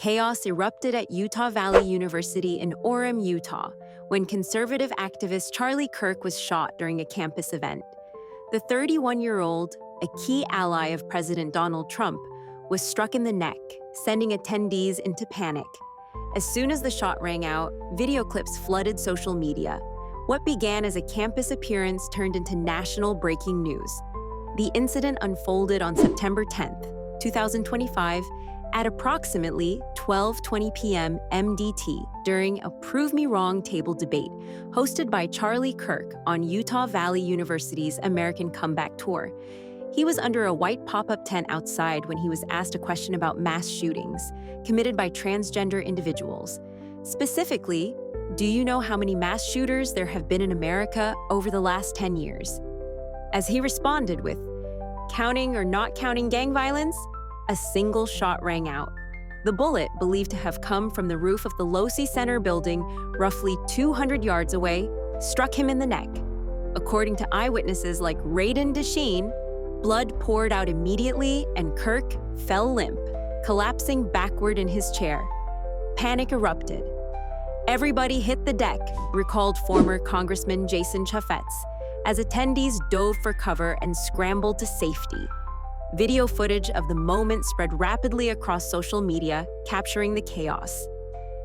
chaos erupted at Utah Valley University in Orem, Utah, when conservative activist Charlie Kirk was shot during a campus event. The 31-year-old, a key ally of President Donald Trump, was struck in the neck, sending attendees into panic. As soon as the shot rang out, video clips flooded social media. What began as a campus appearance turned into national breaking news. The incident unfolded on September 10th, 2025, at approximately 12:20 p.m. MDT during a Prove Me Wrong table debate hosted by Charlie Kirk on Utah Valley University's American Comeback Tour. He was under a white pop-up tent outside when he was asked a question about mass shootings committed by transgender individuals. Specifically, do you know how many mass shooters there have been in America over the last 10 years? As he responded with, "Counting or not counting gang violence?" a single shot rang out. The bullet, believed to have come from the roof of the Losi Center building roughly 200 yards away, struck him in the neck. According to eyewitnesses like Radin Desheen, blood poured out immediately and Kirk fell limp, collapsing backward in his chair. Panic erupted. "Everybody hit the deck," recalled former Congressman Jason Chaffetz, as attendees dove for cover and scrambled to safety. Video footage of the moment spread rapidly across social media, capturing the chaos.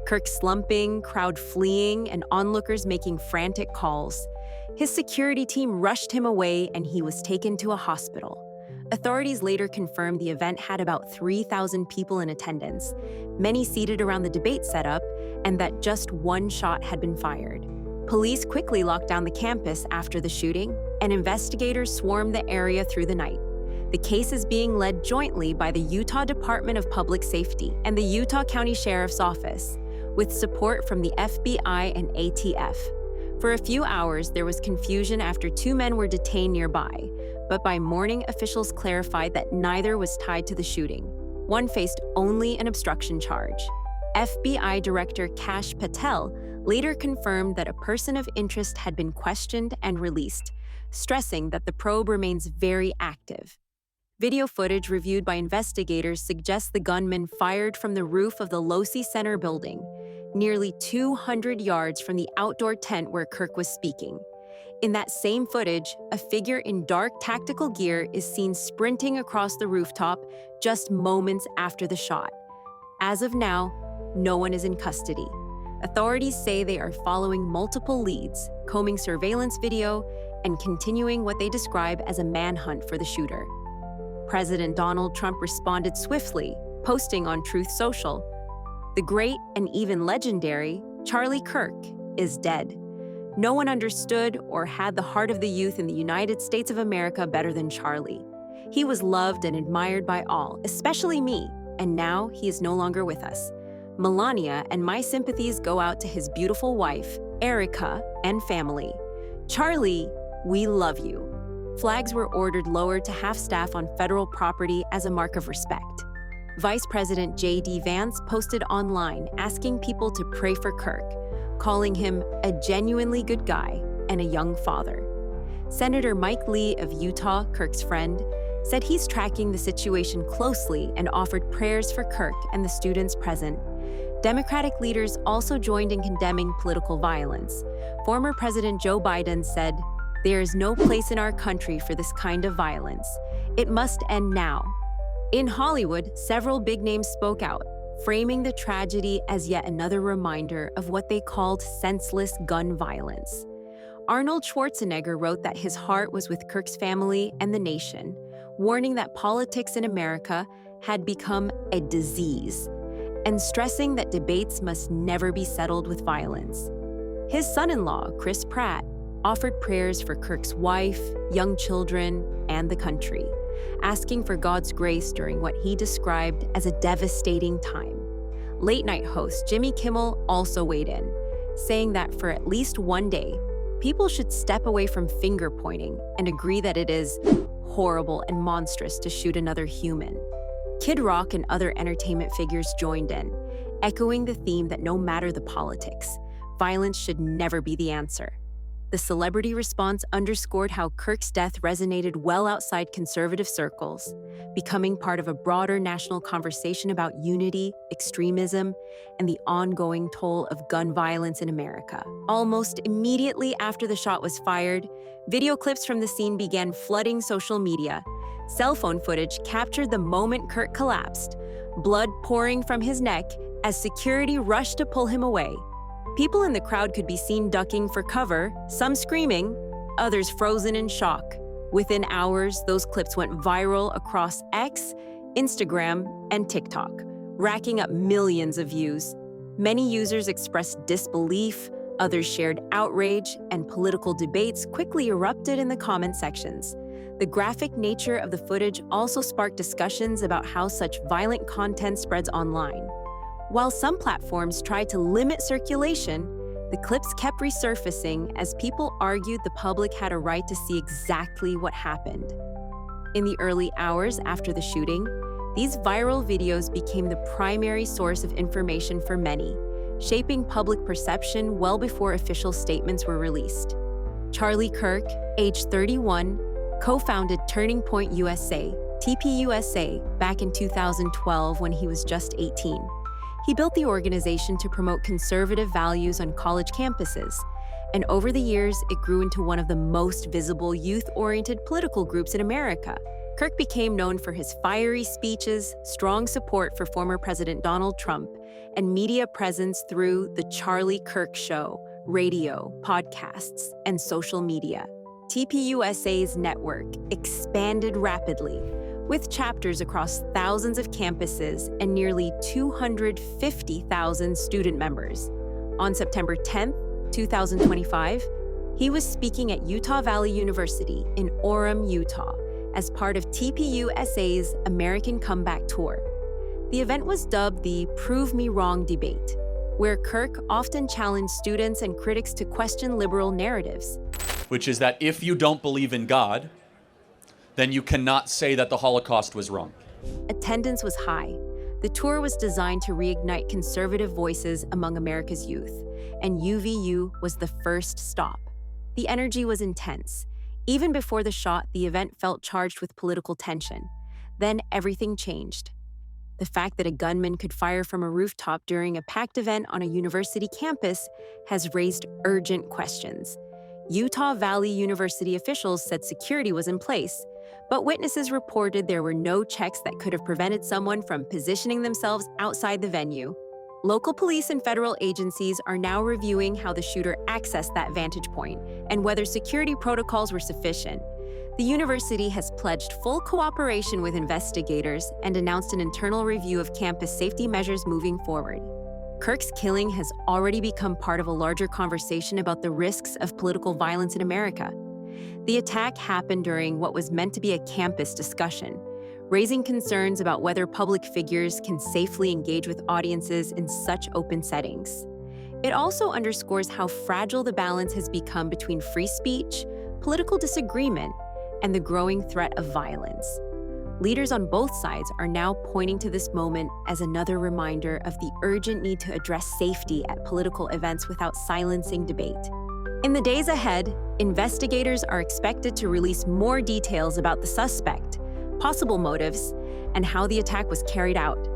Kirk slumping, crowd fleeing, and onlookers making frantic calls. His security team rushed him away and he was taken to a hospital. Authorities later confirmed the event had about 3,000 people in attendance, many seated around the debate setup, and that just one shot had been fired. Police quickly locked down the campus after the shooting, and investigators swarmed the area through the night. The case is being led jointly by the Utah Department of Public Safety and the Utah County Sheriff's Office, with support from the FBI and ATF. For a few hours, there was confusion after two men were detained nearby, but by morning, officials clarified that neither was tied to the shooting. One faced only an obstruction charge. FBI Director Kash Patel later confirmed that a person of interest had been questioned and released, stressing that the probe remains very active. Video footage reviewed by investigators suggests the gunman fired from the roof of the Losi Center building, nearly 200 yards from the outdoor tent where Kirk was speaking. In that same footage, a figure in dark tactical gear is seen sprinting across the rooftop just moments after the shot. As of now, no one is in custody. Authorities say they are following multiple leads, combing surveillance video, and continuing what they describe as a manhunt for the shooter. President Donald Trump responded swiftly, posting on Truth Social, "The great and even legendary Charlie Kirk is dead. No one understood or had the heart of the youth in the United States of America better than Charlie. He was loved and admired by all, especially me, and now he is no longer with us. Melania and my sympathies go out to his beautiful wife, Erica, and family. Charlie, we love you." Flags were ordered lowered to half-staff on federal property as a mark of respect. Vice President J.D. Vance posted online asking people to pray for Kirk, calling him a genuinely good guy and a young father. Senator Mike Lee of Utah, Kirk's friend, said he's tracking the situation closely and offered prayers for Kirk and the students present. Democratic leaders also joined in condemning political violence. Former President Joe Biden said, "There is no place in our country for this kind of violence. It must end now." In Hollywood, several big names spoke out, framing the tragedy as yet another reminder of what they called senseless gun violence. Arnold Schwarzenegger wrote that his heart was with Kirk's family and the nation, warning that politics in America had become a disease, and stressing that debates must never be settled with violence. His son-in-law, Chris Pratt, offered prayers for Kirk's wife, young children, and the country, asking for God's grace during what he described as a devastating time. Late-night host Jimmy Kimmel also weighed in, saying that for at least one day, people should step away from finger-pointing and agree that it is horrible and monstrous to shoot another human. Kid Rock and other entertainment figures joined in, echoing the theme that no matter the politics, violence should never be the answer. The celebrity response underscored how Kirk's death resonated well outside conservative circles, becoming part of a broader national conversation about unity, extremism, and the ongoing toll of gun violence in America. Almost immediately after the shot was fired, video clips from the scene began flooding social media. Cell phone footage captured the moment Kirk collapsed, blood pouring from his neck as security rushed to pull him away. People in the crowd could be seen ducking for cover, some screaming, others frozen in shock. Within hours, those clips went viral across X, Instagram, and TikTok, racking up millions of views. Many users expressed disbelief, others shared outrage, and political debates quickly erupted in the comment sections. The graphic nature of the footage also sparked discussions about how such violent content spreads online. While some platforms tried to limit circulation, the clips kept resurfacing as people argued the public had a right to see exactly what happened. In the early hours after the shooting, these viral videos became the primary source of information for many, shaping public perception well before official statements were released. Charlie Kirk, age 31, co-founded Turning Point USA, TPUSA, back in 2012 when he was just 18. He built the organization to promote conservative values on college campuses, and over the years, it grew into one of the most visible youth-oriented political groups in America. Kirk became known for his fiery speeches, strong support for former President Donald Trump, and media presence through The Charlie Kirk Show, radio, podcasts, and social media. TPUSA's network expanded rapidly, with chapters across thousands of campuses and nearly 250,000 student members. On September 10, 2025, he was speaking at Utah Valley University in Orem, Utah, as part of TPUSA's American Comeback Tour. The event was dubbed the Prove Me Wrong debate, where Kirk often challenged students and critics to question liberal narratives. Which is that if you don't believe in God, then you cannot say that the Holocaust was wrong. Attendance was high. The tour was designed to reignite conservative voices among America's youth, and UVU was the first stop. The energy was intense. Even before the shot, the event felt charged with political tension. Then everything changed. The fact that a gunman could fire from a rooftop during a packed event on a university campus has raised urgent questions. Utah Valley University officials said security was in place, but witnesses reported there were no checks that could have prevented someone from positioning themselves outside the venue. Local police and federal agencies are now reviewing how the shooter accessed that vantage point and whether security protocols were sufficient. The university has pledged full cooperation with investigators and announced an internal review of campus safety measures moving forward. Kirk's killing has already become part of a larger conversation about the risks of political violence in America. The attack happened during what was meant to be a campus discussion, raising concerns about whether public figures can safely engage with audiences in such open settings. It also underscores how fragile the balance has become between free speech, political disagreement, and the growing threat of violence. Leaders on both sides are now pointing to this moment as another reminder of the urgent need to address safety at political events without silencing debate. In the days ahead, investigators are expected to release more details about the suspect, possible motives, and how the attack was carried out.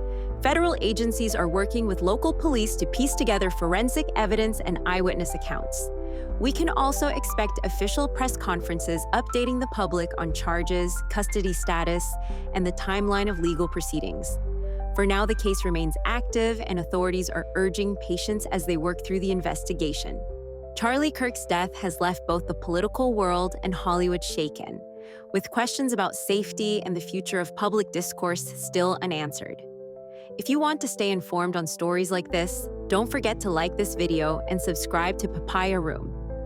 Federal agencies are working with local police to piece together forensic evidence and eyewitness accounts. We can also expect official press conferences updating the public on charges, custody status, and the timeline of legal proceedings. For now, the case remains active, and authorities are urging patience as they work through the investigation. Charlie Kirk's death has left both the political world and Hollywood shaken, with questions about safety and the future of public discourse still unanswered. If you want to stay informed on stories like this, don't forget to like this video and subscribe to Papaya Room.